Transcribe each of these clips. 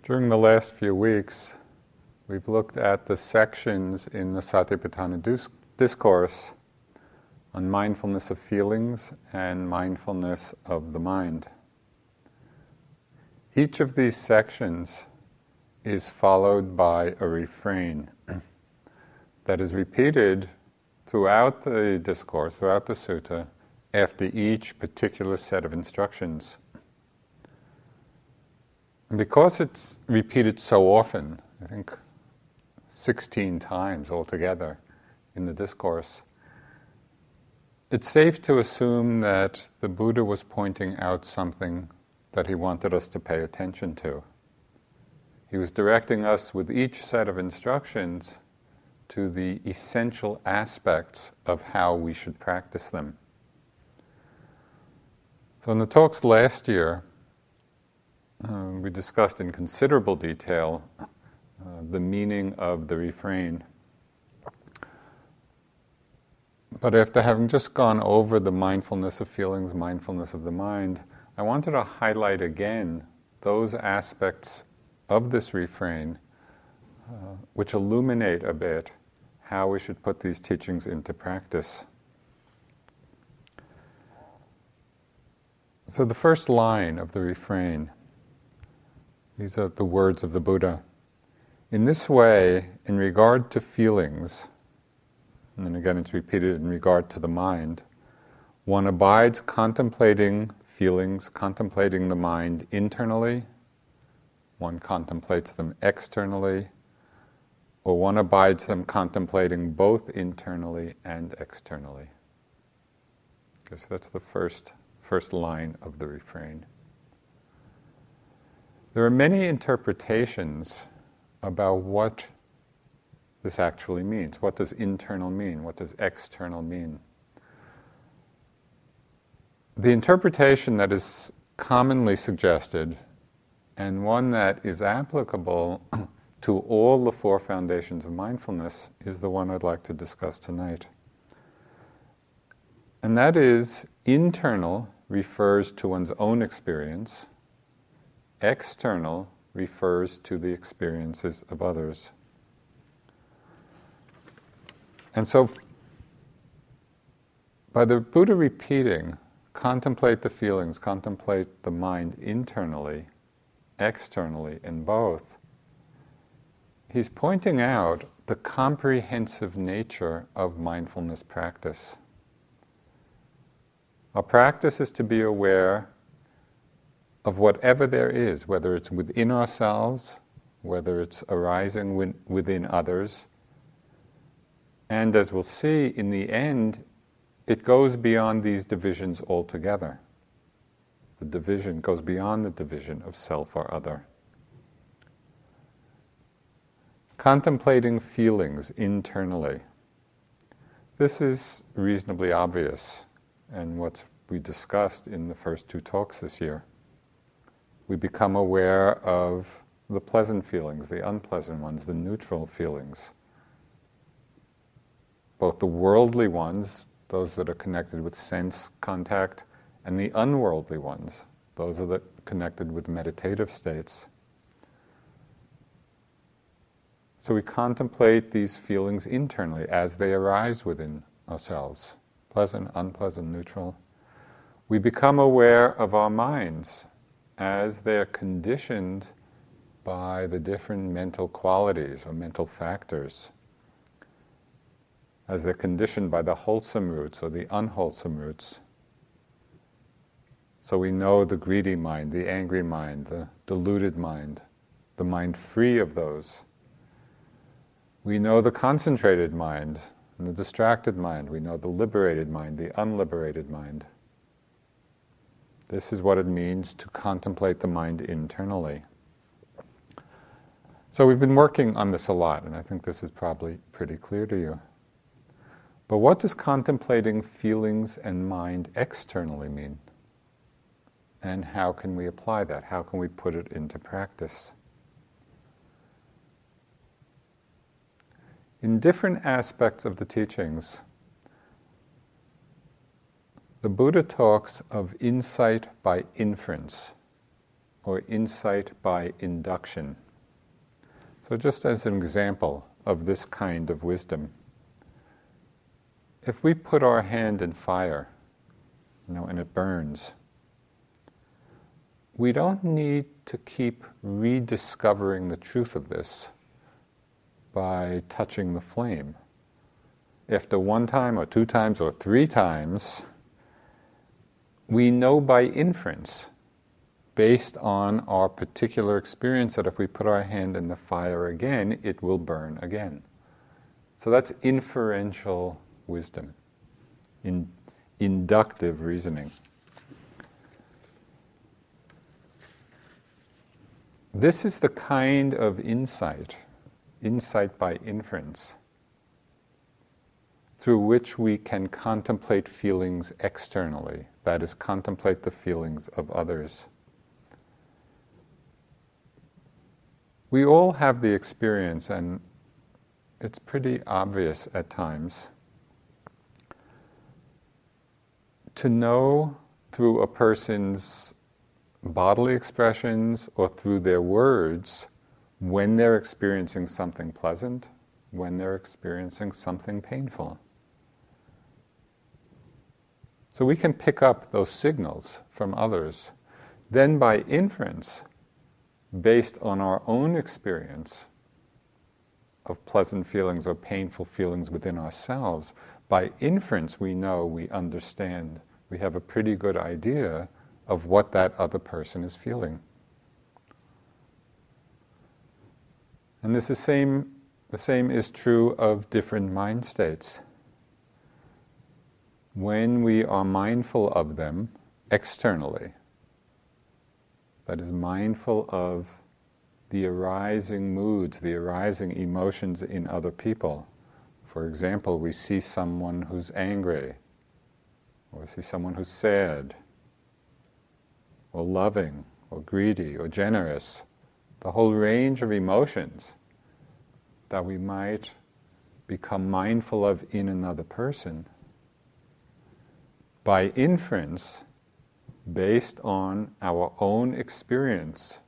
During the last few weeks, we've looked at the sections in the Satipatthana discourse on mindfulness of feelings and mindfulness of the mind. Each of these sections is followed by a refrain that is repeated throughout the discourse, throughout the sutta, after each particular set of instructions. And because it's repeated so often, I think 16 times altogether in the discourse, it's safe to assume that the Buddha was pointing out something that he wanted us to pay attention to. He was directing us with each set of instructions to the essential aspects of how we should practice them. So in the talks last year, we discussed in considerable detail the meaning of the refrain. But after having just gone over the mindfulness of feelings, mindfulness of the mind, I wanted to highlight again those aspects of this refrain which illuminate a bit how we should put these teachings into practice. So the first line of the refrain, these are the words of the Buddha. In this way, in regard to feelings, and then again it's repeated in regard to the mind, one abides contemplating feelings, contemplating the mind internally, one contemplates them externally, or one abides them contemplating both internally and externally. Okay, so that's the first line of the refrain. There are many interpretations about what this actually means. What does internal mean? What does external mean? The interpretation that is commonly suggested, and one that is applicable to all the four foundations of mindfulness, is the one I'd like to discuss tonight. And that is, internal refers to one's own experience, external refers to the experiences of others. And so, by the Buddha repeating, contemplate the feelings, contemplate the mind internally, externally, in both, he's pointing out the comprehensive nature of mindfulness practice. Our practice is to be aware of whatever there is, whether it's within ourselves, whether it's arising within others. And as we'll see, in the end, it goes beyond these divisions altogether. The division goes beyond the division of self or other. Contemplating feelings internally. This is reasonably obvious, and what we discussed in the first two talks this year. We become aware of the pleasant feelings, the unpleasant ones, the neutral feelings. Both the worldly ones, those that are connected with sense contact, and the unworldly ones, those that are connected with meditative states. So we contemplate these feelings internally as they arise within ourselves. Pleasant, unpleasant, neutral. We become aware of our minds as they're conditioned by the different mental qualities or mental factors, as they're conditioned by the wholesome roots or the unwholesome roots. So we know the greedy mind, the angry mind, the deluded mind, the mind free of those. We know the concentrated mind and the distracted mind. We know the liberated mind, the unliberated mind. This is what it means to contemplate the mind internally. So we've been working on this a lot, and I think this is probably pretty clear to you. But what does contemplating feelings and mind externally mean? And how can we apply that? How can we put it into practice? In different aspects of the teachings, the Buddha talks of insight by inference. or insight by induction. So just as an example of this kind of wisdom, if we put our hand in fire, and it burns, we don't need to keep rediscovering the truth of this by touching the flame. After one time or two times or three times, we know by inference, based on our particular experience, that if we put our hand in the fire again, it will burn again. So that's inferential wisdom, inductive reasoning. This is the kind of insight by inference, through which we can contemplate feelings externally, that is, contemplate the feelings of others. We all have the experience, and it's pretty obvious at times, to know through a person's bodily expressions or through their words when they're experiencing something pleasant, when they're experiencing something painful. So we can pick up those signals from others. Then by inference, based on our own experience of pleasant feelings or painful feelings within ourselves, by inference we know, we understand, we have a pretty good idea of what that other person is feeling. And this is the same is true of different mind states. When we are mindful of them externally, that is, mindful of the arising moods, the arising emotions in other people. For example, we see someone who's angry, or we see someone who's sad, or loving, or greedy, or generous. The whole range of emotions that we might become mindful of in another person. By inference, based on our own experience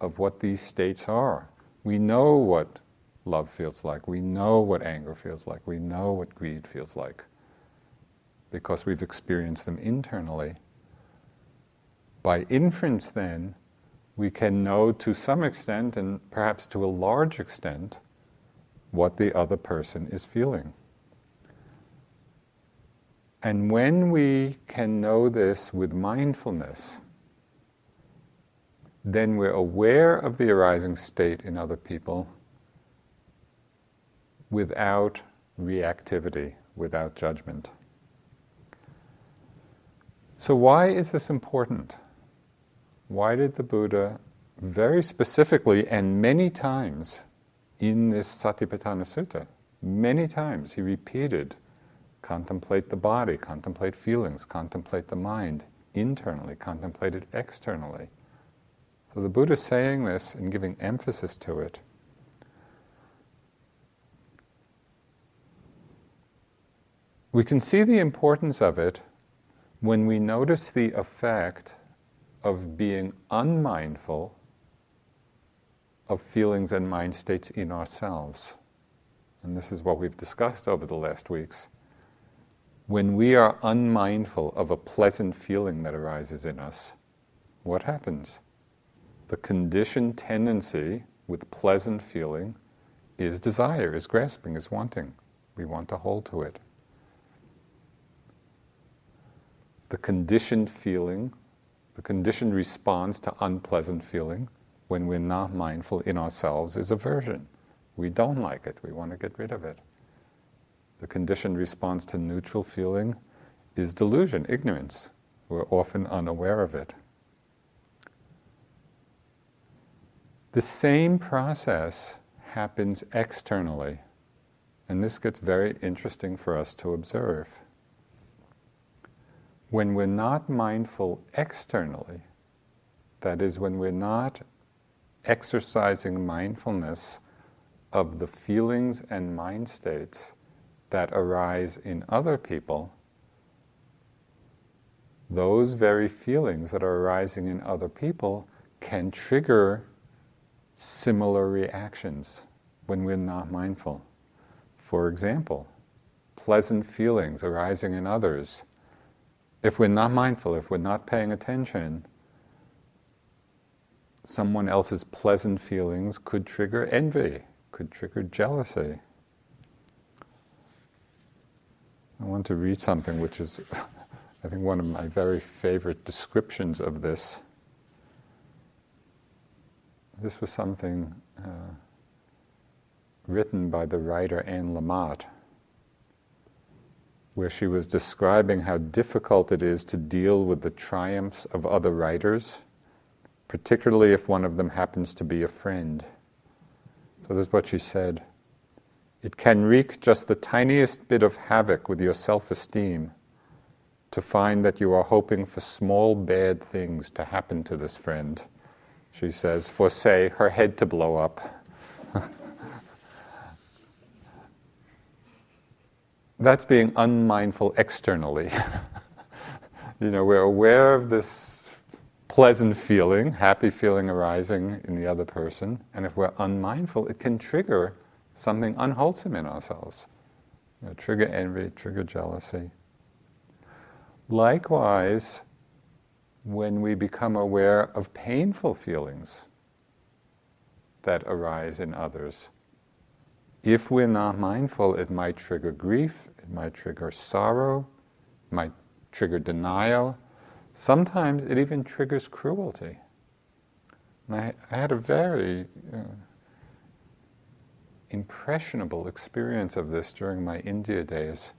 of what these states are. We know what love feels like, we know what anger feels like, we know what greed feels like, because we've experienced them internally. By inference then, we can know to some extent, and perhaps to a large extent, what the other person is feeling. And when we can know this with mindfulness, then we're aware of the arising state in other people without reactivity, without judgment. So why is this important? Why did the Buddha very specifically and many times in this Satipatthana Sutta, many times he repeated, contemplate the body, contemplate feelings, contemplate the mind internally, contemplate it externally. So the Buddha is saying this and giving emphasis to it. We can see the importance of it when we notice the effect of being unmindful of feelings and mind states in ourselves. And this is what we've discussed over the last weeks. When we are unmindful of a pleasant feeling that arises in us, what happens? The conditioned tendency with pleasant feeling is desire, is grasping, is wanting. We want to hold to it. The conditioned feeling, the conditioned response to unpleasant feeling, when we're not mindful in ourselves, is aversion. We don't like it, we want to get rid of it. The conditioned response to neutral feeling is delusion, ignorance. We're often unaware of it. The same process happens externally, and this gets very interesting for us to observe. When we're not mindful externally, that is, when we're not exercising mindfulness of the feelings and mind states that arise in other people, those very feelings that are arising in other people can trigger similar reactions when we're not mindful. For example, pleasant feelings arising in others. If we're not mindful, if we're not paying attention, someone else's pleasant feelings could trigger envy, could trigger jealousy. I want to read something which is, I think, one of my very favorite descriptions of this. This was something written by the writer Anne Lamott, where she was describing how difficult it is to deal with the triumphs of other writers, particularly if one of them happens to be a friend. So this is what she said. It can wreak just the tiniest bit of havoc with your self-esteem to find that you are hoping for small bad things to happen to this friend. She says, for say, her head to blow up. That's being unmindful externally. We're aware of this pleasant feeling, happy feeling arising in the other person, and if we're unmindful, it can trigger something unwholesome in ourselves. Trigger envy, trigger jealousy. Likewise, when we become aware of painful feelings that arise in others, if we're not mindful, it might trigger grief, it might trigger sorrow, it might trigger denial. Sometimes it even triggers cruelty. And I had a very impressionable experience of this during my India days.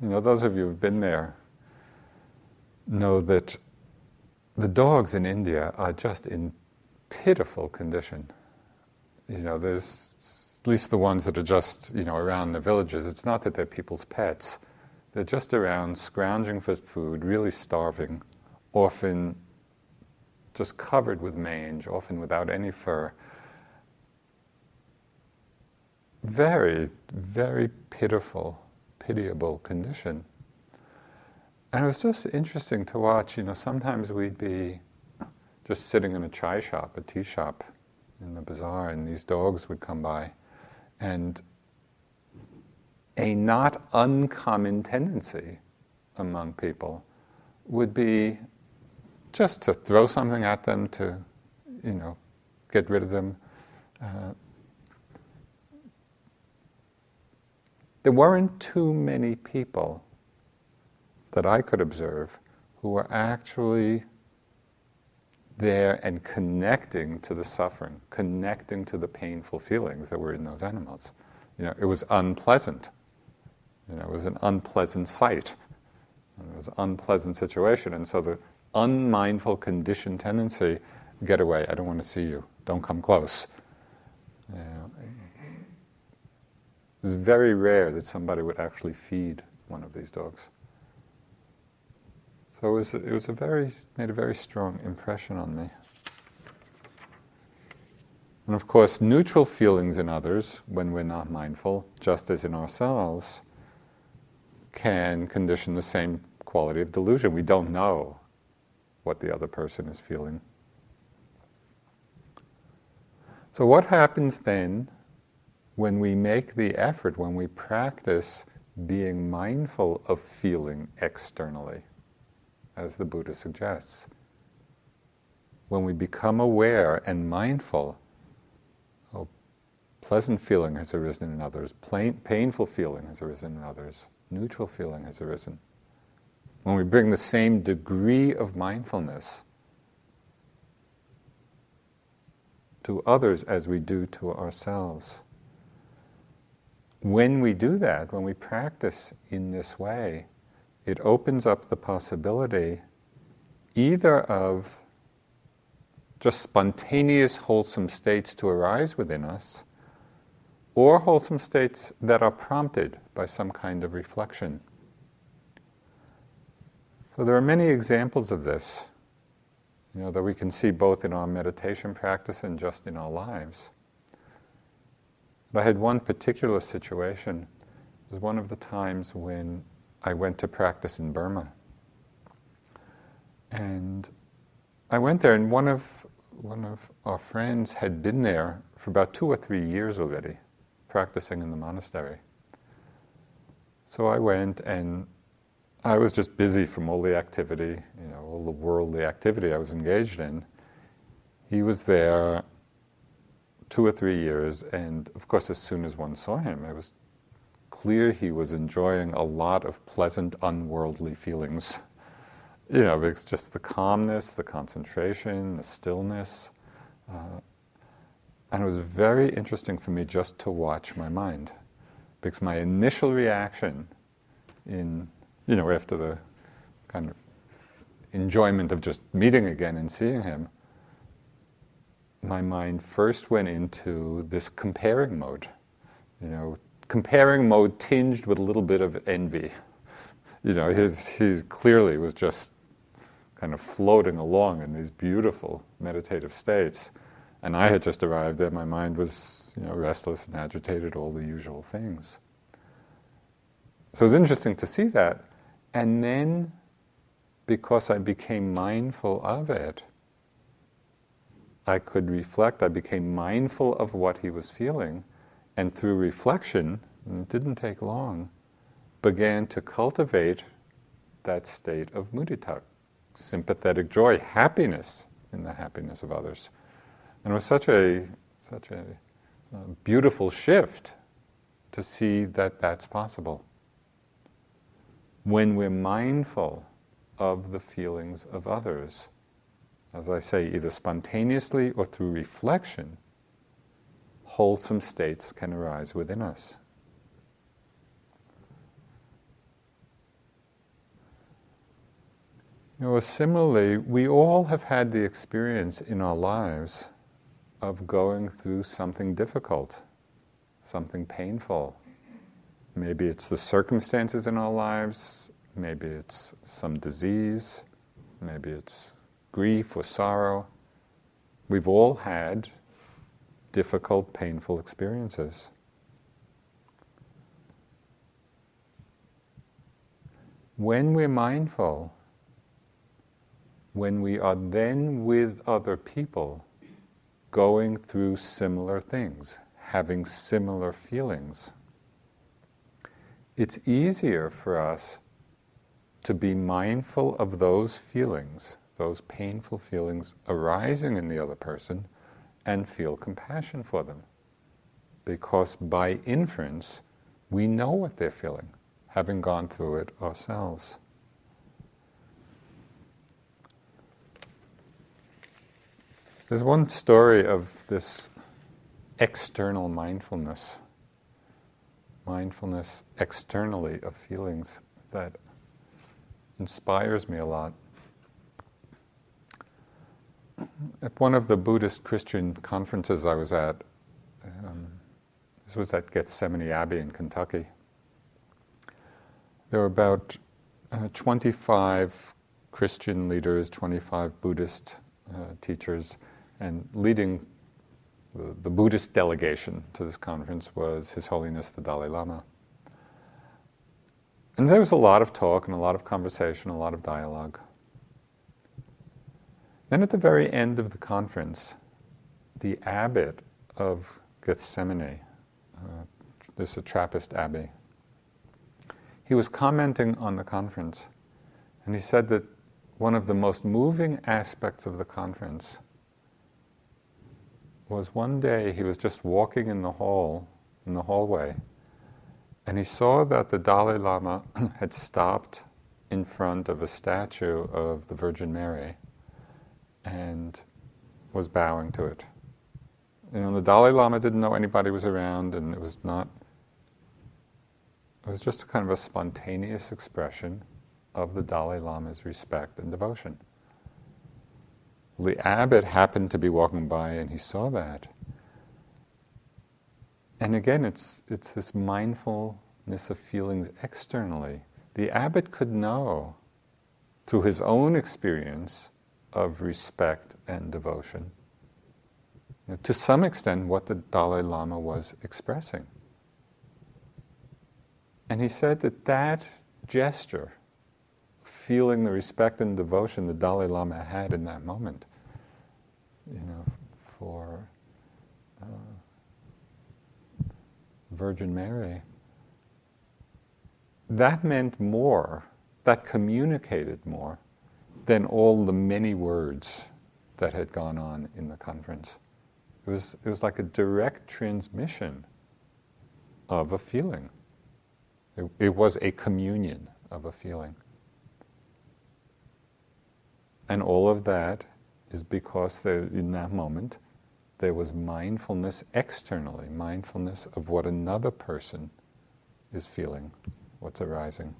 Those of you who've been there know that the dogs in India are just in pitiful condition. There's at least the ones that are just, around the villages. It's not that they're people's pets. They're just around scrounging for food, really starving, often just covered with mange, often without any fur. Very, very pitiful, pitiable condition. And it was just interesting to watch. Sometimes we'd be just sitting in a chai shop, a tea shop in the bazaar, and these dogs would come by. And a not uncommon tendency among people would be just to throw something at them, to, get rid of them. There weren't too many people that I could observe who were actually there and connecting to the suffering, connecting to the painful feelings that were in those animals. It was unpleasant. It was an unpleasant sight. It was an unpleasant situation. And so the unmindful conditioned tendency, get away, I don't want to see you, don't come close. It was very rare that somebody would actually feed one of these dogs. So it was made a very strong impression on me. And of course, neutral feelings in others, when we're not mindful, just as in ourselves, can condition the same quality of delusion. We don't know what the other person is feeling. So what happens then when we make the effort, when we practice being mindful of feeling externally, as the Buddha suggests? When we become aware and mindful, pleasant feeling has arisen in others, painful feeling has arisen in others, neutral feeling has arisen. When we bring the same degree of mindfulness to others as we do to ourselves. When we do that, when we practice in this way, it opens up the possibility either of just spontaneous wholesome states to arise within us, or wholesome states that are prompted by some kind of reflection. So there are many examples of this, that we can see both in our meditation practice and just in our lives. But I had one particular situation. It was one of the times when I went to practice in Burma. And I went there, and one of our friends had been there for about 2 or 3 years already, practicing in the monastery. So I went, and I was just busy from all the activity, all the worldly activity I was engaged in. He was there 2 or 3 years, and of course as soon as one saw him, it was clear he was enjoying a lot of pleasant, unworldly feelings. It's just the calmness, the concentration, the stillness. And it was very interesting for me just to watch my mind. Because my initial reaction after the kind of enjoyment of just meeting again and seeing him, my mind first went into this comparing mode. Comparing mode tinged with a little bit of envy. He clearly was just kind of floating along in these beautiful meditative states. And I had just arrived there, my mind was restless and agitated, all the usual things. So it was interesting to see that. And then, because I became mindful of it, I could reflect, I became mindful of what he was feeling, and through reflection, and it didn't take long, began to cultivate that state of mudita, sympathetic joy, happiness in the happiness of others. And it was such a beautiful shift to see that that's possible. When we're mindful of the feelings of others, as I say, either spontaneously or through reflection, wholesome states can arise within us. Similarly, we all have had the experience in our lives of going through something difficult, something painful. Maybe it's the circumstances in our lives, maybe it's some disease, maybe it's grief or sorrow. We've all had difficult, painful experiences. When we're mindful, when we are then with other people, going through similar things, having similar feelings, it's easier for us to be mindful of those feelings, those painful feelings arising in the other person, and feel compassion for them. Because by inference, we know what they're feeling, having gone through it ourselves. There's one story of this external mindfulness externally of feelings that inspires me a lot. At one of the Buddhist Christian conferences I was at, this was at Gethsemane Abbey in Kentucky, there were about 25 Christian leaders, 25 Buddhist teachers, and leading the Buddhist delegation to this conference was His Holiness the Dalai Lama. And there was a lot of talk and a lot of conversation, a lot of dialogue. Then at the very end of the conference, the abbot of Gethsemane, this is a Trappist abbey, he was commenting on the conference, and he said that one of the most moving aspects of the conference was one day he was just walking in the hallway, and he saw that the Dalai Lama had stopped in front of a statue of the Virgin Mary and was bowing to it. The Dalai Lama didn't know anybody was around, and it was just a kind of a spontaneous expression of the Dalai Lama's respect and devotion. The abbot happened to be walking by, and he saw that. And again, it's this mindfulness of feelings externally. The abbot could know, through his own experience of respect and devotion, to some extent what the Dalai Lama was expressing. And he said that gesture, feeling the respect and devotion the Dalai Lama had in that moment, for Virgin Mary. That meant more, that communicated more than all the many words that had gone on in the conference. It was like a direct transmission of a feeling. It was a communion of a feeling. And all of that is because in that moment there was mindfulness externally, mindfulness of what another person is feeling, what's arising.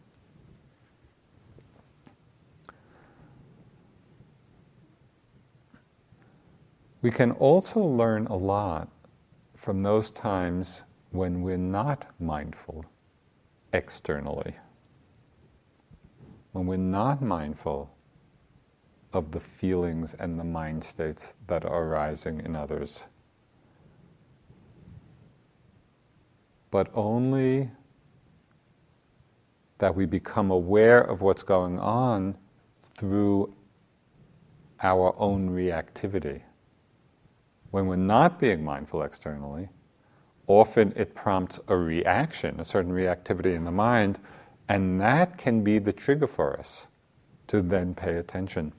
We can also learn a lot from those times when we're not mindful externally. When we're not mindful of the feelings and the mind states that are arising in others, but only that we become aware of what's going on through our own reactivity. When we're not being mindful externally, often it prompts a reaction, a certain reactivity in the mind, and that can be the trigger for us to then pay attention.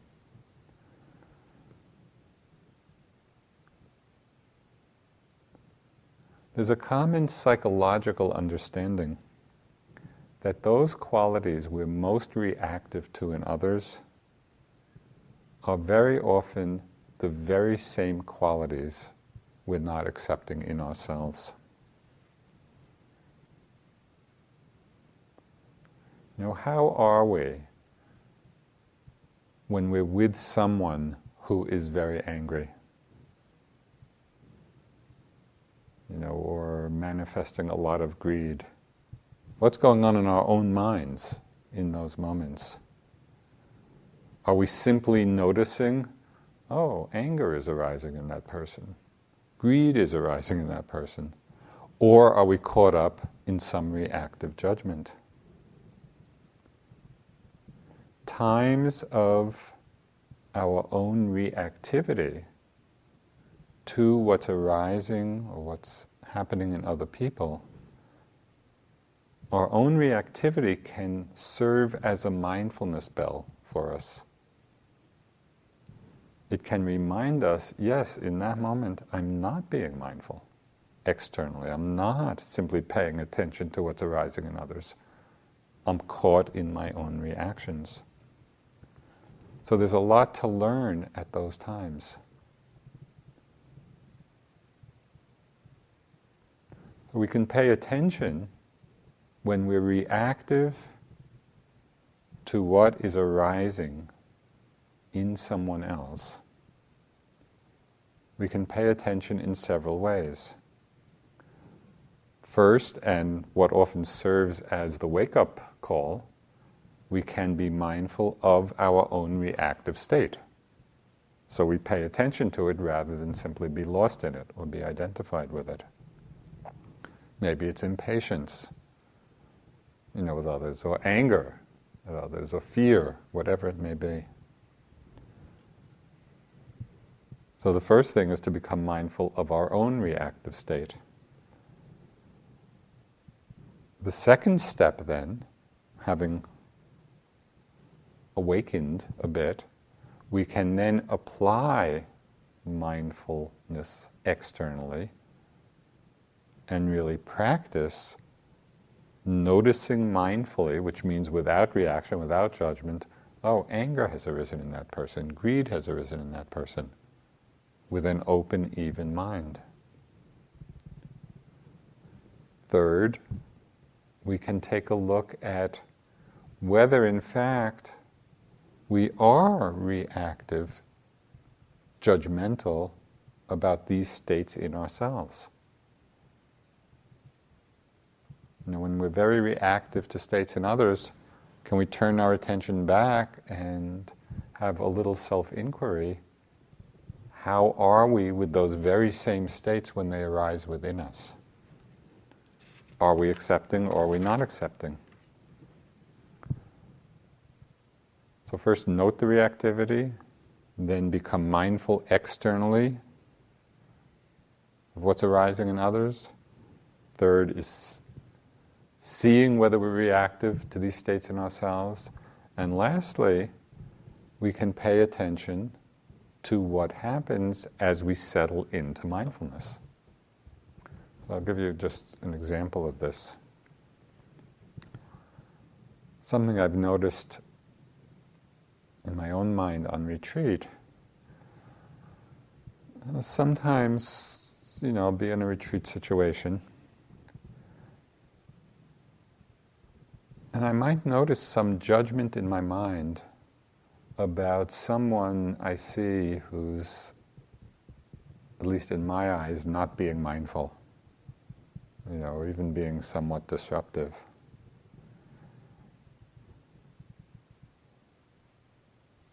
There's a common psychological understanding that those qualities we're most reactive to in others are very often the very same qualities we're not accepting in ourselves. How are we when we're with someone who is very angry? Or manifesting a lot of greed? What's going on in our own minds in those moments? Are we simply noticing, oh, anger is arising in that person, greed is arising in that person? Or are we caught up in some reactive judgment? Times of our own reactivity to what's arising or what's happening in other people, our own reactivity can serve as a mindfulness bell for us. It can remind us, yes, in that moment I'm not being mindful externally. I'm not simply paying attention to what's arising in others. I'm caught in my own reactions. So there's a lot to learn at those times. We can pay attention when we're reactive to what is arising in someone else. We can pay attention in several ways. First, and what often serves as the wake-up call, we can be mindful of our own reactive state. So we pay attention to it rather than simply be lost in it or be identified with it. Maybe it's impatience, with others, or anger at others, or fear, whatever it may be. So the first thing is to become mindful of our own reactive state. The second step then, having awakened a bit, we can then apply mindfulness externally and really practice noticing mindfully, which means without reaction, without judgment, oh, anger has arisen in that person, greed has arisen in that person, with an open, even mind. Third, we can take a look at whether in fact we are reactive, judgmental about these states in ourselves. When we're very reactive to states in others, can we turn our attention back and have a little self-inquiry? How are we with those very same states when they arise within us? Are we accepting or are we not accepting? So first note the reactivity, then become mindful externally of what's arising in others. Third is seeing whether we're reactive to these states in ourselves. And lastly, we can pay attention to what happens as we settle into mindfulness. So I'll give you just an example of this. Something I've noticed in my own mind on retreat. Sometimes, I'll be in a retreat situation, and I might notice some judgment in my mind about someone I see who's, at least in my eyes, not being mindful, or even being somewhat disruptive.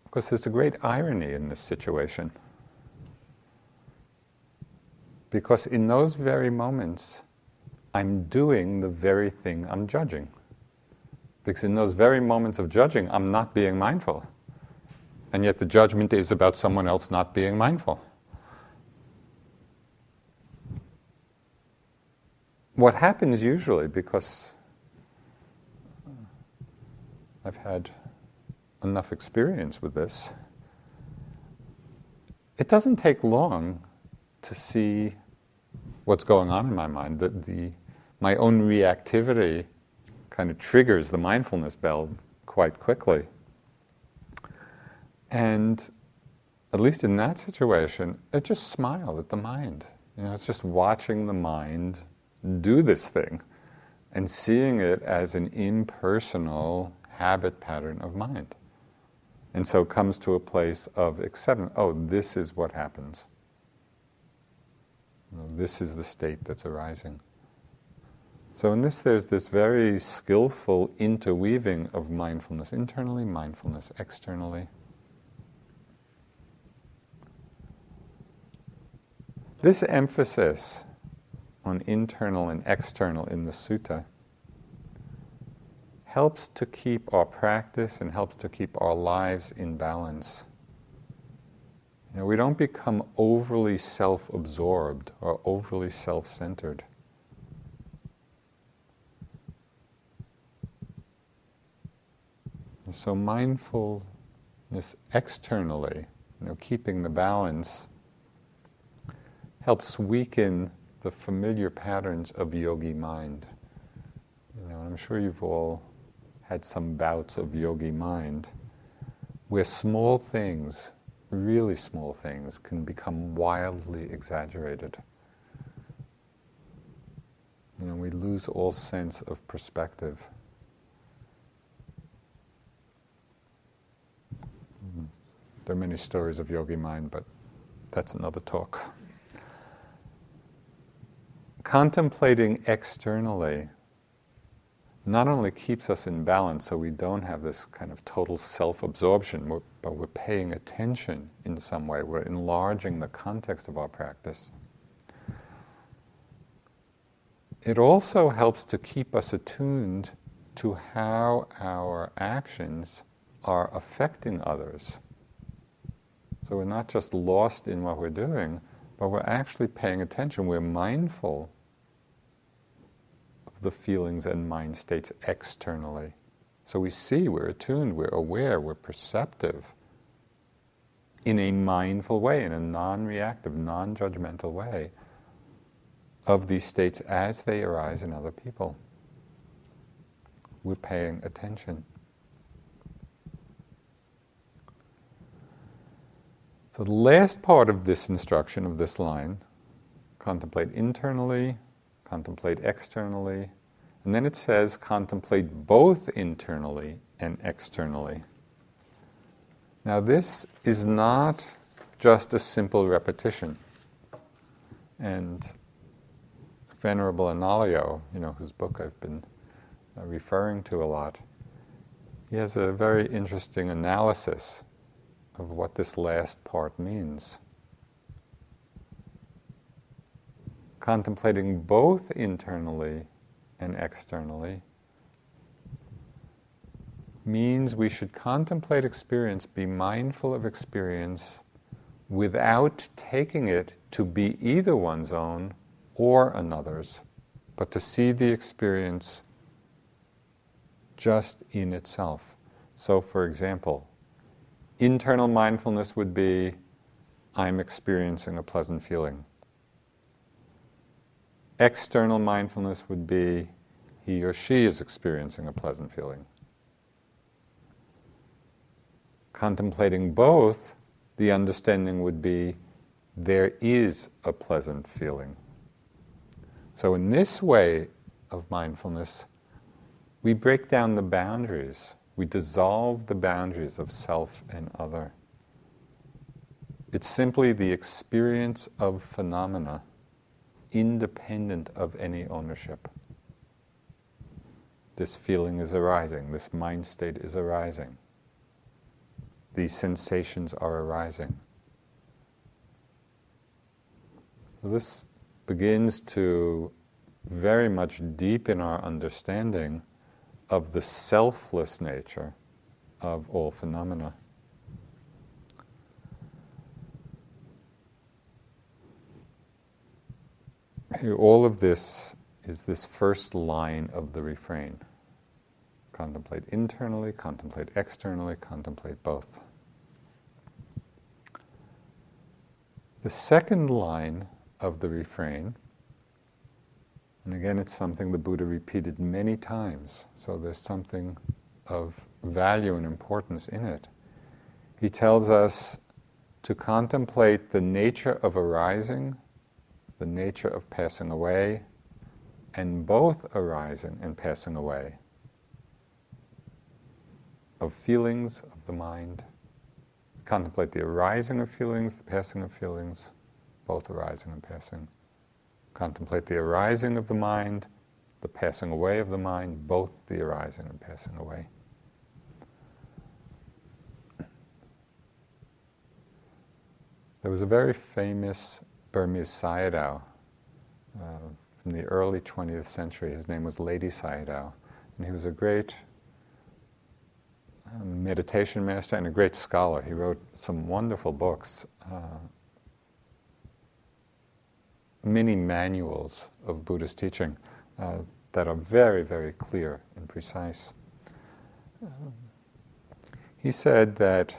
Of course, there's a great irony in this situation. Because in those very moments, I'm doing the very thing I'm judging. Because in those very moments of judging, I'm not being mindful. And yet the judgment is about someone else not being mindful. What happens usually, because I've had enough experience with this, it doesn't take long to see what's going on in my mind. My own reactivity kind of triggers the mindfulness bell quite quickly. And at least in that situation, I just smile at the mind. It's just watching the mind do this thing and seeing it as an impersonal habit pattern of mind. And so it comes to a place of acceptance. Oh, this is what happens. This is the state that's arising. So in this, there's this very skillful interweaving of mindfulness internally, mindfulness externally. This emphasis on internal and external in the sutta helps to keep our practice and helps to keep our lives in balance. We don't become overly self-absorbed or overly self-centered. And so mindfulness externally, keeping the balance, helps weaken the familiar patterns of yogi mind. And I'm sure you've all had some bouts of yogi mind, where small things, really small things, can become wildly exaggerated. We lose all sense of perspective. There are many stories of yogi mind, but that's another talk. Contemplating externally not only keeps us in balance, so we don't have this kind of total self-absorption, but we're paying attention in some way. We're enlarging the context of our practice. It also helps to keep us attuned to how our actions are affecting others. So we're not just lost in what we're doing, but we're actually paying attention. We're mindful of the feelings and mind states externally. So we see, we're attuned, we're aware, we're perceptive in a mindful way, in a non-reactive, non-judgmental way of these states as they arise in other people. We're paying attention. So the last part of this instruction, of this line, contemplate internally, contemplate externally, and then it says contemplate both internally and externally. Now this is not just a simple repetition. And Venerable Analayo, whose book I've been referring to a lot, he has a very interesting analysis of what this last part means. Contemplating both internally and externally means we should contemplate experience, be mindful of experience, without taking it to be either one's own or another's, but to see the experience just in itself. So, for example, internal mindfulness would be, I'm experiencing a pleasant feeling. External mindfulness would be, he or she is experiencing a pleasant feeling. Contemplating both, the understanding would be, there is a pleasant feeling. So in this way of mindfulness, we break down the boundaries. We dissolve the boundaries of self and other. It's simply the experience of phenomena, independent of any ownership. This feeling is arising, this mind state is arising. These sensations are arising. So this begins to very much deepen our understanding of the selfless nature of all phenomena. Here, all of this is this first line of the refrain. Contemplate internally, contemplate externally, contemplate both. The second line of the refrain, and again it's something the Buddha repeated many times, so there's something of value and importance in it. He tells us to contemplate the nature of arising, the nature of passing away, and both arising and passing away, of feelings, of the mind. Contemplate the arising of feelings, the passing of feelings, both arising and passing. Contemplate the arising of the mind, the passing away of the mind, both the arising and passing away. There was a very famous Burmese Sayadaw from the early 20th century. His name was Ledi Sayadaw, and he was a great meditation master and a great scholar. He wrote some wonderful books, many manuals of Buddhist teaching that are very, very clear and precise. He said that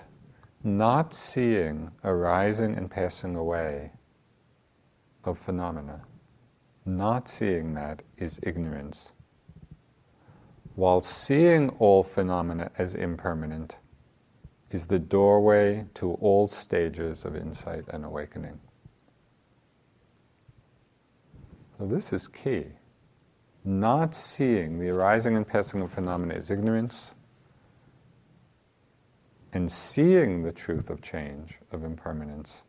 not seeing arising and passing away of phenomena, not seeing that is ignorance, while seeing all phenomena as impermanent is the doorway to all stages of insight and awakening. So this is key. Not seeing the arising and passing of phenomena is ignorance, and seeing the truth of change, of impermanence,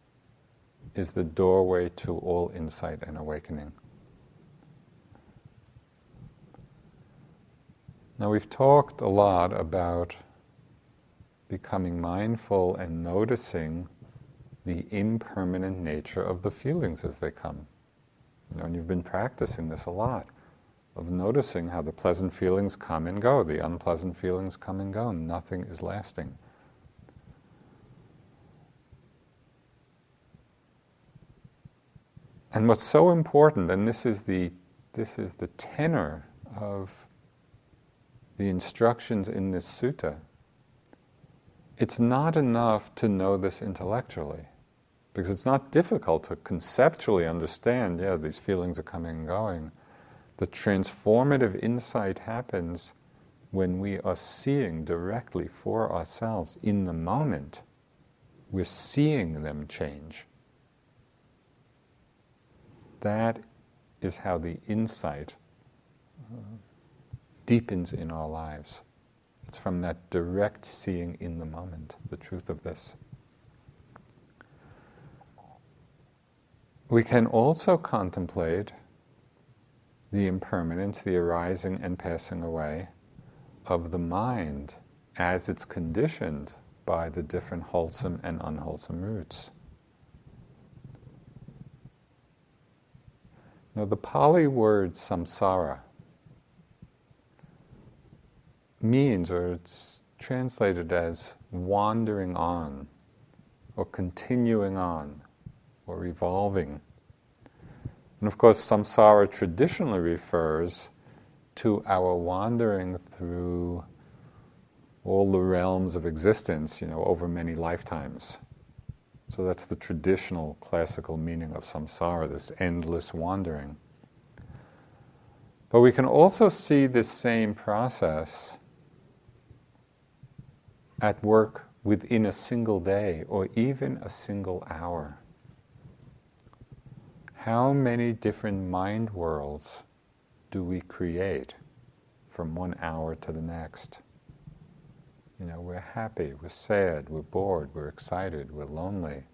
is the doorway to all insight and awakening. Now we've talked a lot about becoming mindful and noticing the impermanent nature of the feelings as they come. And you've been practicing this a lot, of noticing how the pleasant feelings come and go, the unpleasant feelings come and go, and nothing is lasting. And what's so important, and this is the tenor of the instructions in this sutta, it's not enough to know this intellectually, because it's not difficult to conceptually understand, these feelings are coming and going. The transformative insight happens when we are seeing directly for ourselves in the moment. We're seeing them change. That is how the insight deepens in our lives. It's from that direct seeing in the moment, the truth of this. We can also contemplate the impermanence, the arising and passing away of the mind as it's conditioned by the different wholesome and unwholesome roots. Now, the Pali word samsara means, or it's translated as wandering on, or continuing on, or revolving. And of course, samsara traditionally refers to our wandering through all the realms of existence, over many lifetimes. So that's the traditional classical meaning of samsara, this endless wandering. But we can also see this same process at work within a single day or even a single hour. How many different mind worlds do we create from 1 hour to the next? We're happy, we're sad, we're bored, we're excited, we're lonely,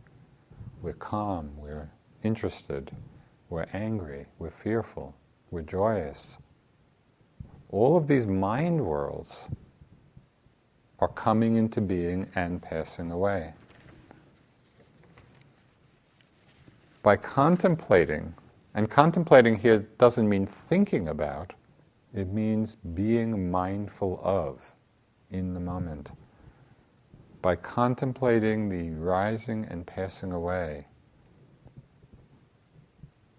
we're calm, we're interested, we're angry, we're fearful, we're joyous. All of these mind worlds are coming into being and passing away. By contemplating, and contemplating here doesn't mean thinking about, it means being mindful of in the moment. By contemplating the rising and passing away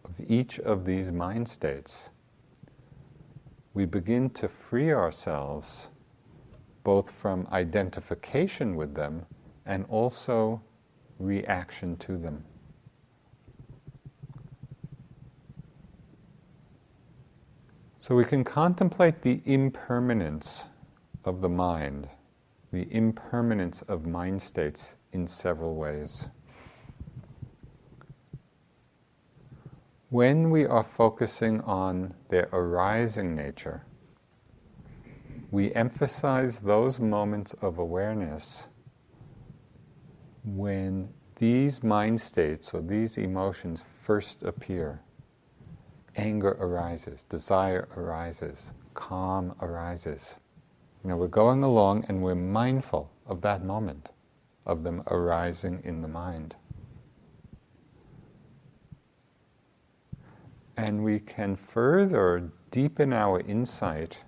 of each of these mind states, we begin to free ourselves both from identification with them and also reaction to them. So we can contemplate the impermanence of the mind, the impermanence of mind states in several ways. When we are focusing on their arising nature, we emphasize those moments of awareness when these mind states or these emotions first appear. Anger arises, desire arises, calm arises. We're going along and we're mindful of that moment, of them arising in the mind. And we can further deepen our insight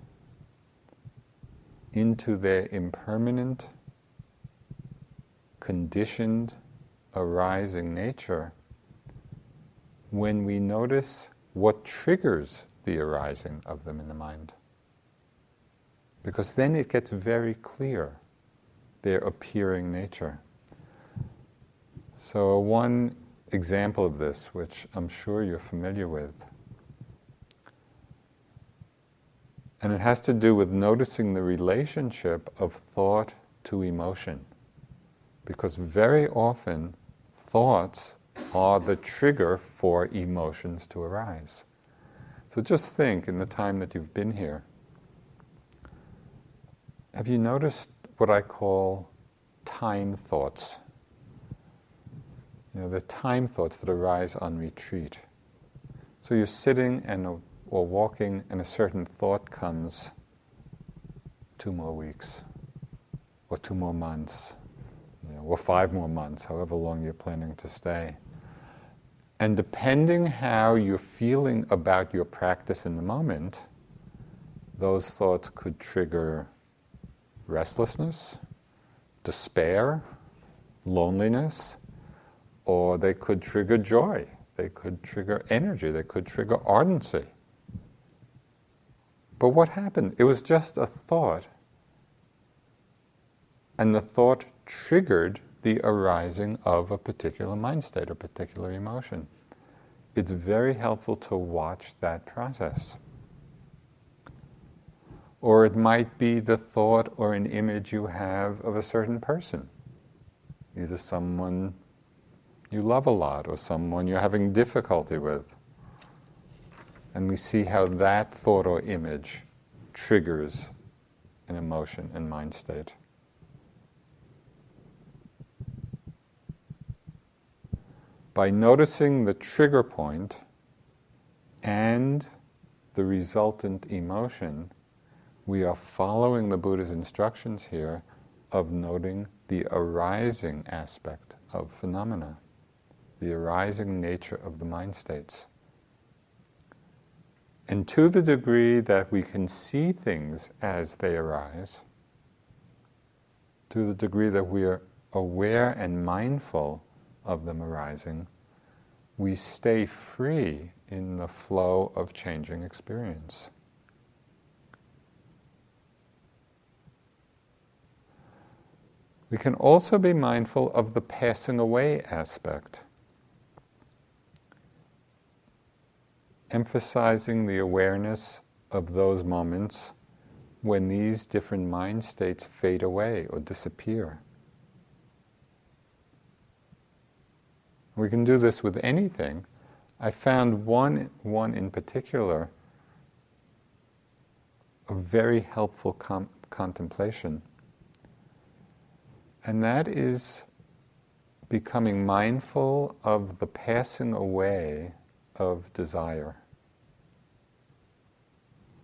into their impermanent, conditioned, arising nature when we notice what triggers the arising of them in the mind. Because then it gets very clear, their appearing nature. So one example of this, which I'm sure you're familiar with, and it has to do with noticing the relationship of thought to emotion. Because very often, thoughts are the trigger for emotions to arise. So just think, in the time that you've been here, have you noticed what I call time thoughts? The time thoughts that arise on retreat. So you're sitting or walking and a certain thought comes, 2 more weeks, or 2 more months, or 5 more months, however long you're planning to stay. And depending how you're feeling about your practice in the moment, those thoughts could trigger restlessness, despair, loneliness, or they could trigger joy, they could trigger energy, they could trigger ardency. But what happened? It was just a thought, and the thought triggered the arising of a particular mind state or particular emotion. It's very helpful to watch that process. Or it might be the thought or an image you have of a certain person, either someone you love a lot or someone you're having difficulty with. And we see how that thought or image triggers an emotion and mind state. By noticing the trigger point and the resultant emotion, we are following the Buddha's instructions here of noting the arising aspect of phenomena, the arising nature of the mind states. And to the degree that we can see things as they arise, to the degree that we are aware and mindful of them arising, we stay free in the flow of changing experience. We can also be mindful of the passing away aspect, emphasizing the awareness of those moments when these different mind states fade away or disappear. We can do this with anything. I found one in particular a very helpful contemplation. And that is becoming mindful of the passing away of desire.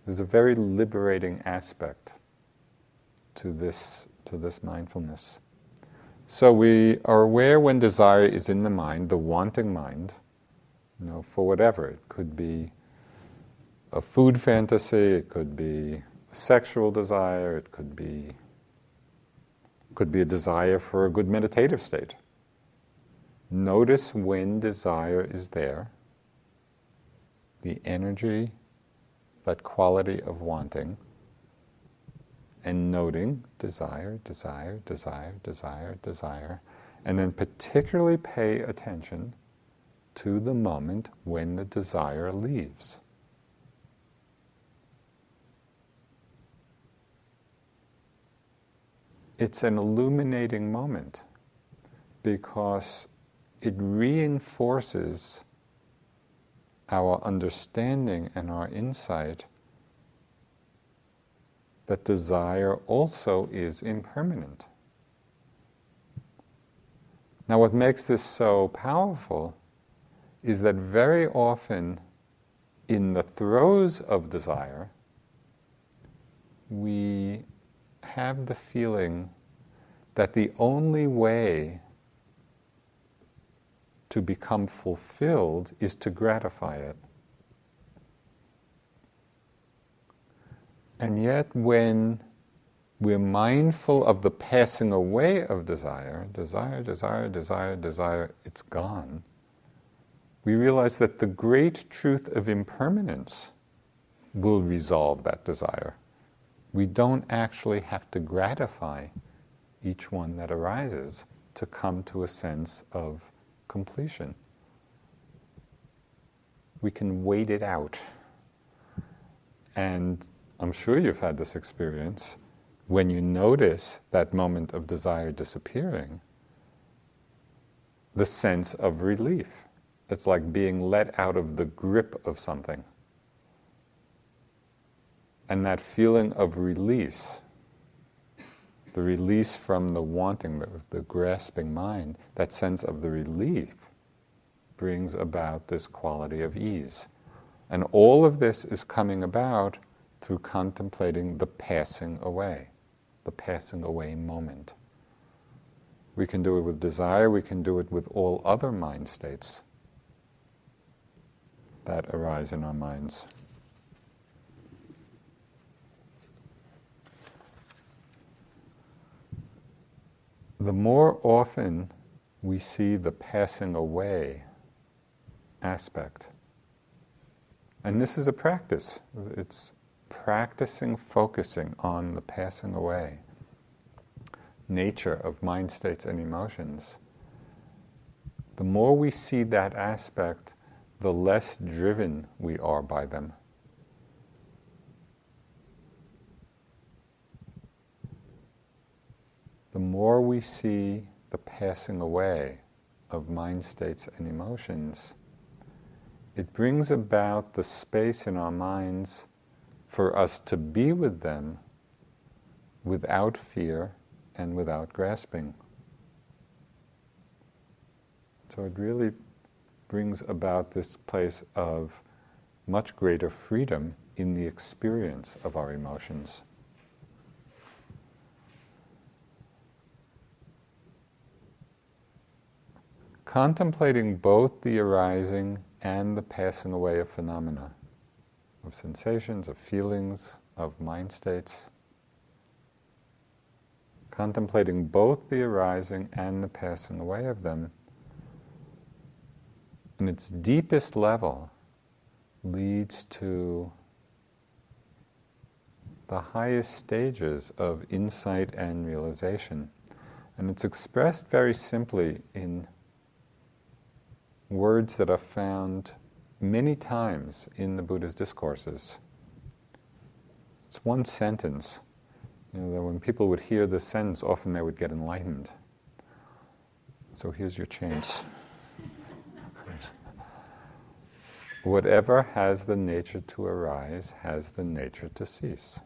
There's a very liberating aspect to this mindfulness. So we are aware when desire is in the mind, the wanting mind, for whatever. It could be a food fantasy, it could be a sexual desire, it could be a desire for a good meditative state. Notice when desire is there, the energy, that quality of wanting, and noting desire, desire, desire, desire, desire, and then particularly pay attention to the moment when the desire leaves. It's an illuminating moment because it reinforces our understanding and our insight that desire also is impermanent. Now, what makes this so powerful is that very often in the throes of desire, we have the feeling that the only way to become fulfilled is to gratify it. And yet when we're mindful of the passing away of desire, it's gone, we realize that the great truth of impermanence will resolve that desire. We don't actually have to gratify each one that arises to come to a sense of completion. We can wait it out. And I'm sure you've had this experience. When you notice that moment of desire disappearing, the sense of relief. It's like being let out of the grip of something. And that feeling of release, the release from the wanting, the grasping mind, that sense of the relief brings about this quality of ease. And all of this is coming about through contemplating the passing away moment. We can do it with desire, we can do it with all other mind states that arise in our minds. The more often we see the passing away aspect, and this is a practice, it's practicing focusing on the passing away nature of mind states and emotions, the more we see that aspect, the less driven we are by them. The more we see the passing away of mind states and emotions, it brings about the space in our minds for us to be with them without fear and without grasping. So it really brings about this place of much greater freedom in the experience of our emotions. Contemplating both the arising and the passing away of phenomena, of sensations, of feelings, of mind states, contemplating both the arising and the passing away of them, in its deepest level, leads to the highest stages of insight and realization. And it's expressed very simply in words that are found many times in the Buddha's discourses. It's one sentence. You know, that when people would hear this sentence, often they would get enlightened. So here's your chance. Whatever has the nature to arise has the nature to cease.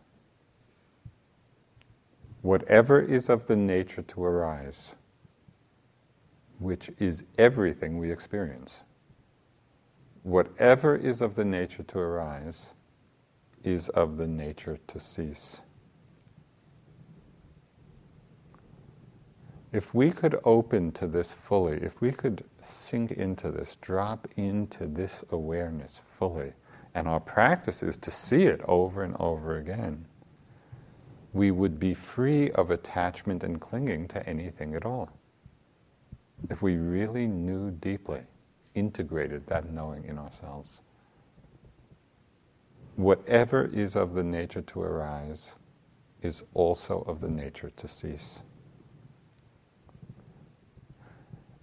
Whatever is of the nature to arise, which is everything we experience, whatever is of the nature to arise is of the nature to cease. If we could open to this fully, if we could sink into this, drop into this awareness fully, and our practice is to see it over and over again, we would be free of attachment and clinging to anything at all. If we really knew deeply, integrated that knowing in ourselves. Whatever is of the nature to arise is also of the nature to cease.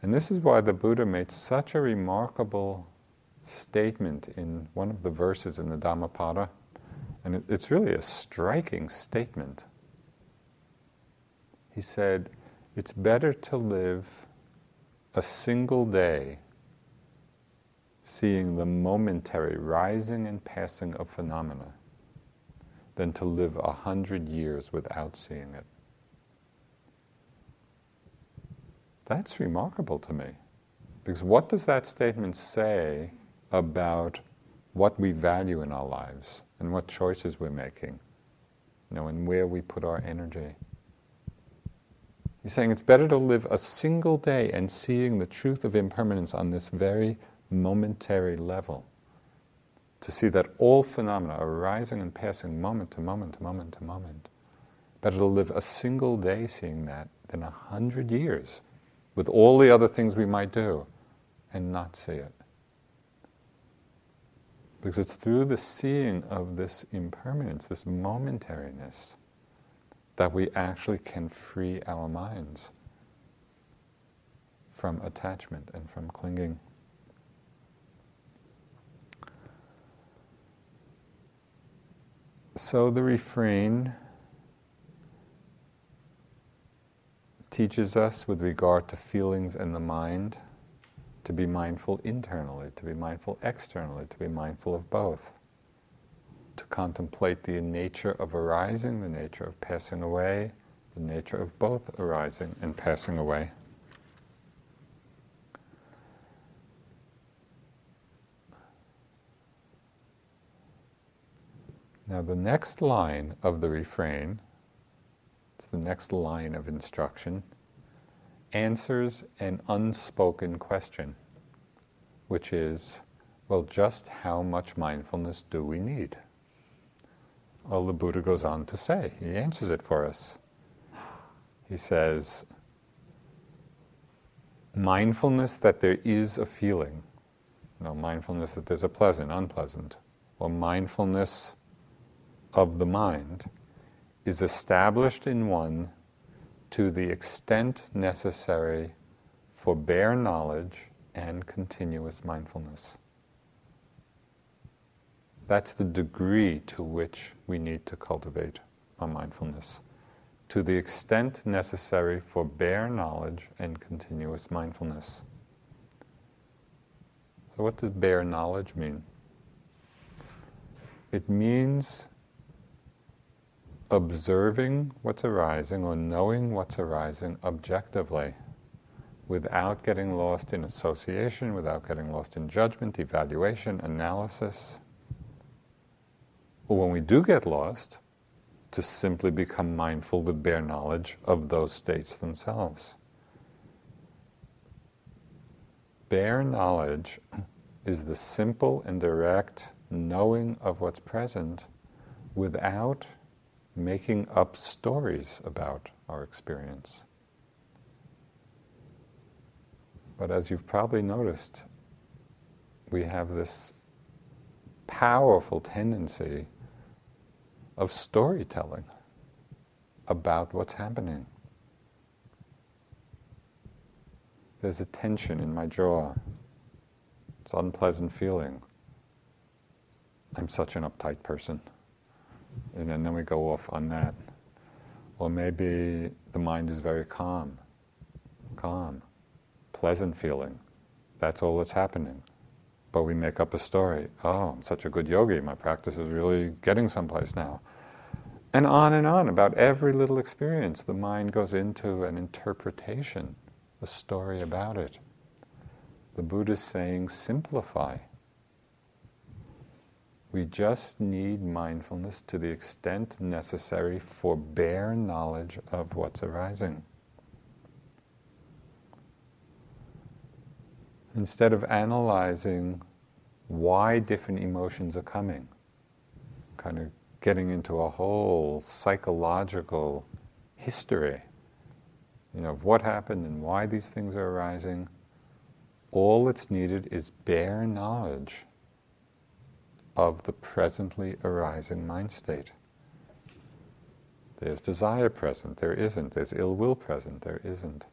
And this is why the Buddha made such a remarkable statement in one of the verses in the Dhammapada. And it's really a striking statement. He said, it's better to live a single day seeing the momentary rising and passing of phenomena than to live 100 years without seeing it. That's remarkable to me. Because what does that statement say about what we value in our lives and what choices we're making, and where we put our energy? He's saying it's better to live a single day and seeing the truth of impermanence on this very momentary level, to see that all phenomena are arising and passing moment to moment to moment to moment. Better to live a single day seeing that than 100 years with all the other things we might do and not see it. Because it's through the seeing of this impermanence, this momentariness, that we actually can free our minds from attachment and from clinging. So the refrain teaches us, with regard to feelings and the mind, to be mindful internally, to be mindful externally, to be mindful of both, to contemplate the nature of arising, the nature of passing away, the nature of both arising and passing away. Now the next line of the refrain, it's the next line of instruction, answers an unspoken question, which is, well, just how much mindfulness do we need? Well, the Buddha goes on to say, he answers it for us. He says, mindfulness that there is a feeling, mindfulness that there's a pleasant, unpleasant, or mindfulness of the mind is established in one to the extent necessary for bare knowledge and continuous mindfulness. That's the degree to which we need to cultivate our mindfulness, to the extent necessary for bare knowledge and continuous mindfulness. So what does bare knowledge mean? It means observing what's arising or knowing what's arising objectively, without getting lost in association, without getting lost in judgment, evaluation, analysis. Or when we do get lost, to simply become mindful with bare knowledge of those states themselves. Bare knowledge is the simple and direct knowing of what's present without making up stories about our experience. But as you've probably noticed, we have this powerful tendency of storytelling about what's happening. There's a tension in my jaw. It's an unpleasant feeling. I'm such an uptight person. And then we go off on that. Or maybe the mind is very calm, pleasant feeling. That's all that's happening. But we make up a story. Oh, I'm such a good yogi. My practice is really getting someplace now. And on about every little experience. The mind goes into an interpretation, a story about it. The Buddha's saying, simplify. We just need mindfulness to the extent necessary for bare knowledge of what's arising. Instead of analyzing why different emotions are coming, kind of getting into a whole psychological history, of what happened and why these things are arising, all that's needed is bare knowledge of the presently arising mind state. There's desire present, there isn't. There's ill will present, there isn't.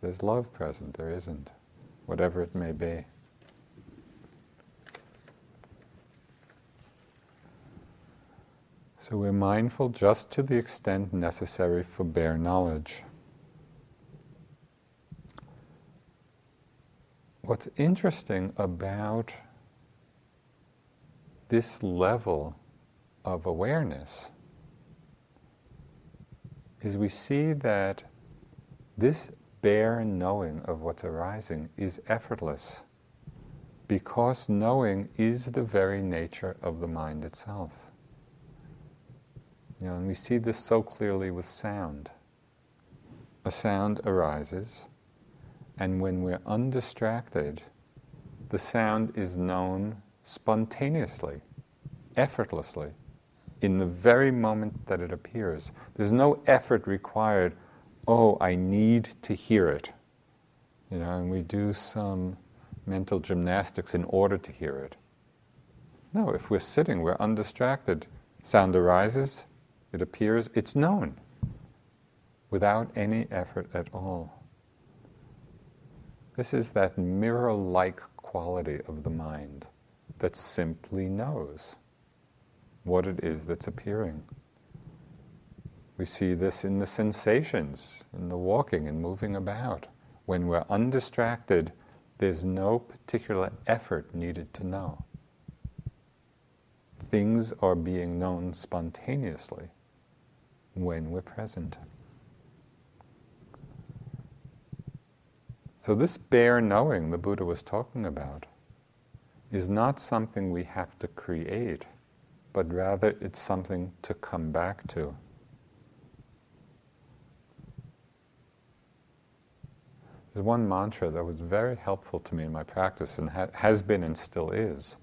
There's love present, there isn't. Whatever it may be. So we're mindful just to the extent necessary for bare knowledge. What's interesting about this level of awareness is we see that this bare knowing of what's arising is effortless, because knowing is the very nature of the mind itself. And we see this so clearly with sound. A sound arises, and when we're undistracted, the sound is known spontaneously, effortlessly, in the very moment that it appears. There's no effort required, oh, I need to hear it. And we do some mental gymnastics in order to hear it. No, if we're sitting, we're undistracted. Sound arises, it appears, it's known, without any effort at all. This is that mirror-like quality of the mind that simply knows what it is that's appearing. We see this in the sensations, in the walking and moving about. When we're undistracted, there's no particular effort needed to know. Things are being known spontaneously when we're present. So this bare knowing the Buddha was talking about is not something we have to create, but rather it's something to come back to. There's one mantra that was very helpful to me in my practice and has been and still is.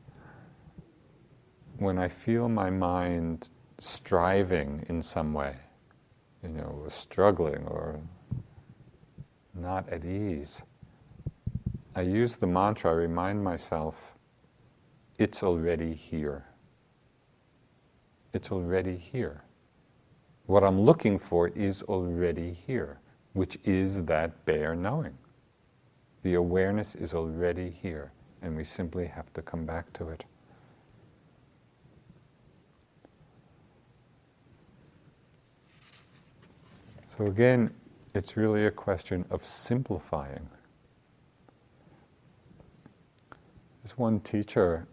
When I feel my mind striving in some way, struggling or not at ease, I use the mantra, I remind myself, it's already here. It's already here. What I'm looking for is already here, which is that bare knowing. The awareness is already here, and we simply have to come back to it. So again, it's really a question of simplifying. There's one teacher,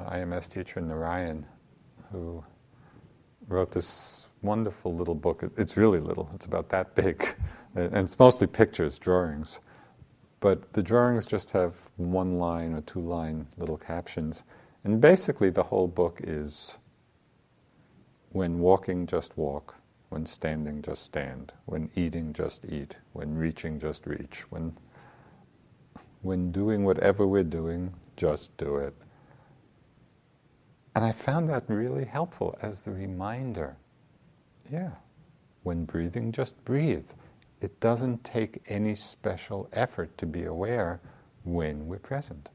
IMS teacher, Narayan, who wrote this wonderful little book. It's really little, it's about that big, and it's mostly pictures, drawings. But the drawings just have 1-line or 2-line little captions. And basically the whole book is, when walking, just walk. When standing, just stand. When eating, just eat. When reaching, just reach. When doing whatever we're doing, just do it. And I found that really helpful as the reminder. Yeah, When breathing, just breathe. It doesn't take any special effort to be aware when we're present.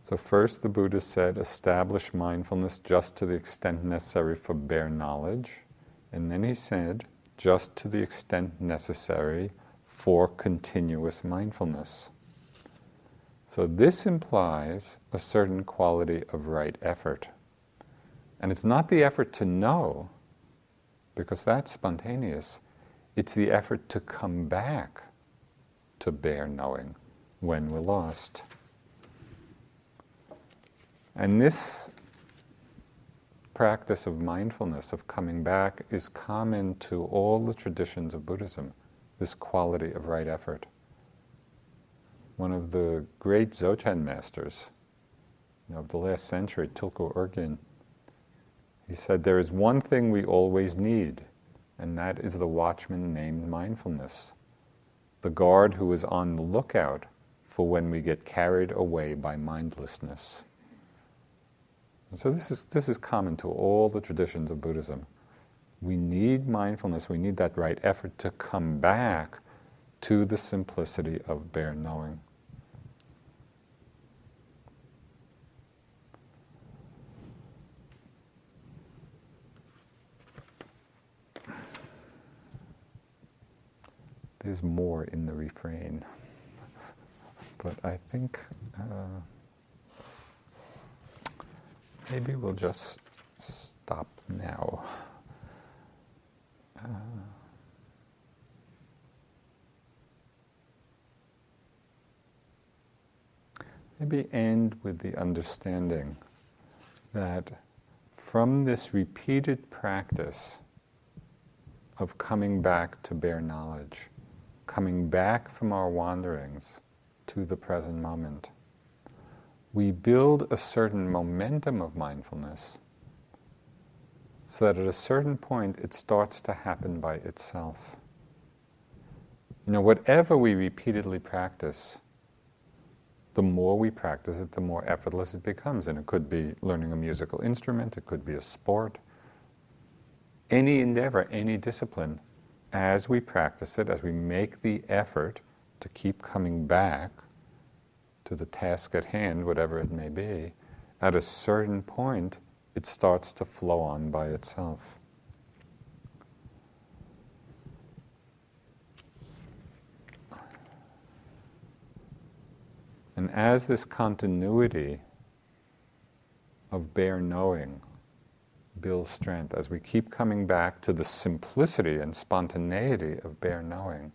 So first the Buddha said, establish mindfulness just to the extent necessary for bare knowledge. And then he said, just to the extent necessary for continuous mindfulness. So this implies a certain quality of right effort. And it's not the effort to know, because that's spontaneous. It's the effort to come back to bare knowing when we're lost. And this practice of mindfulness, of coming back, is common to all the traditions of Buddhism, this quality of right effort. One of the great Dzogchen masters of the last century, Tulku Urgyen, he said, there is one thing we always need, and that is the watchman named mindfulness, the guard who is on the lookout for when we get carried away by mindlessness. And so this is common to all the traditions of Buddhism. We need mindfulness, we need that right effort to come back to the simplicity of bare knowing. There's more in the refrain, but I think maybe we'll just stop now. Maybe end with the understanding that from this repeated practice of coming back to bare knowledge, coming back from our wanderings to the present moment, we build a certain momentum of mindfulness so that at a certain point it starts to happen by itself. Whatever we repeatedly practice, the more we practice it, the more effortless it becomes. And it could be learning a musical instrument, it could be a sport, any endeavor, any discipline. As we practice it, as we make the effort to keep coming back to the task at hand, whatever it may be, at a certain point, it starts to flow on by itself. And as this continuity of bare knowing builds strength, as we keep coming back to the simplicity and spontaneity of bare knowing,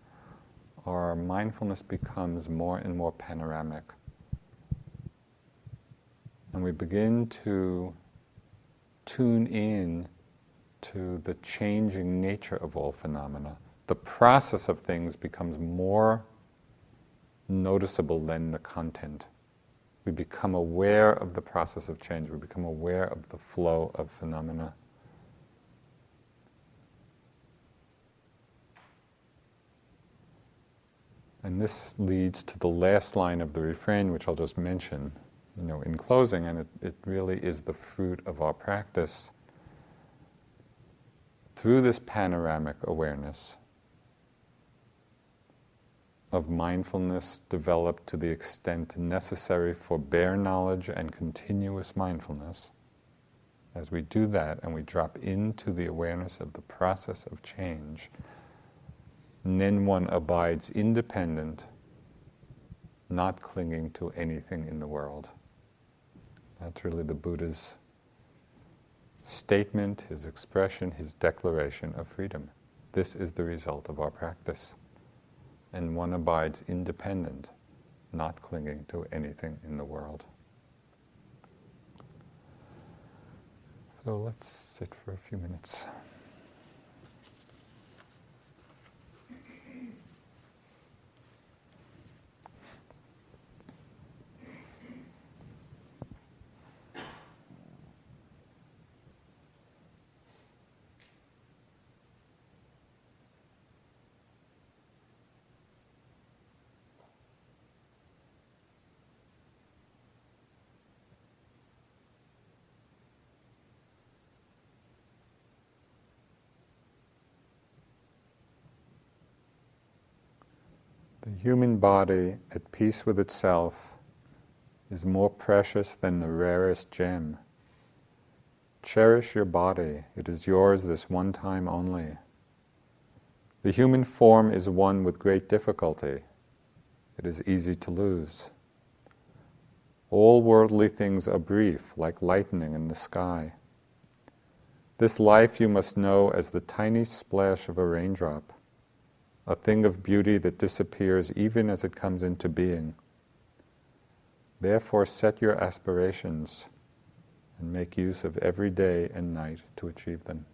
our mindfulness becomes more and more panoramic. And we begin to tune in to the changing nature of all phenomena. The process of things becomes more noticeable than the content. We become aware of the process of change. We become aware of the flow of phenomena. And this leads to the last line of the refrain, which I'll just mention, in closing, and it really is the fruit of our practice. Through this panoramic awareness of mindfulness developed to the extent necessary for bare knowledge and continuous mindfulness, as we do that and we drop into the awareness of the process of change, and then one abides independent, not clinging to anything in the world. That's really the Buddha's statement, his expression, his declaration of freedom. This is the result of our practice. And one abides independent, not clinging to anything in the world. So let's sit for a few minutes. human body at peace with itself is more precious than the rarest gem. Cherish your body. It is yours this one time only. The human form is won with great difficulty. It is easy to lose. All worldly things are brief, like lightning in the sky. This life you must know as the tiny splash of a raindrop, a thing of beauty that disappears even as it comes into being. Therefore set your aspirations and make use of every day and night to achieve them.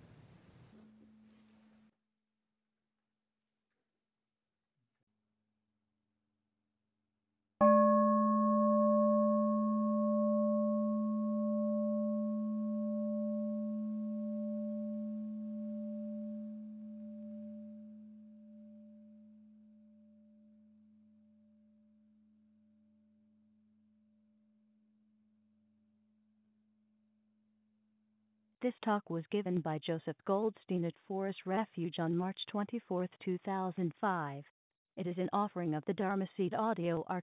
This talk was given by Joseph Goldstein at Forest Refuge on March 24, 2005. It is an offering of the Dharma Seed Audio Archive.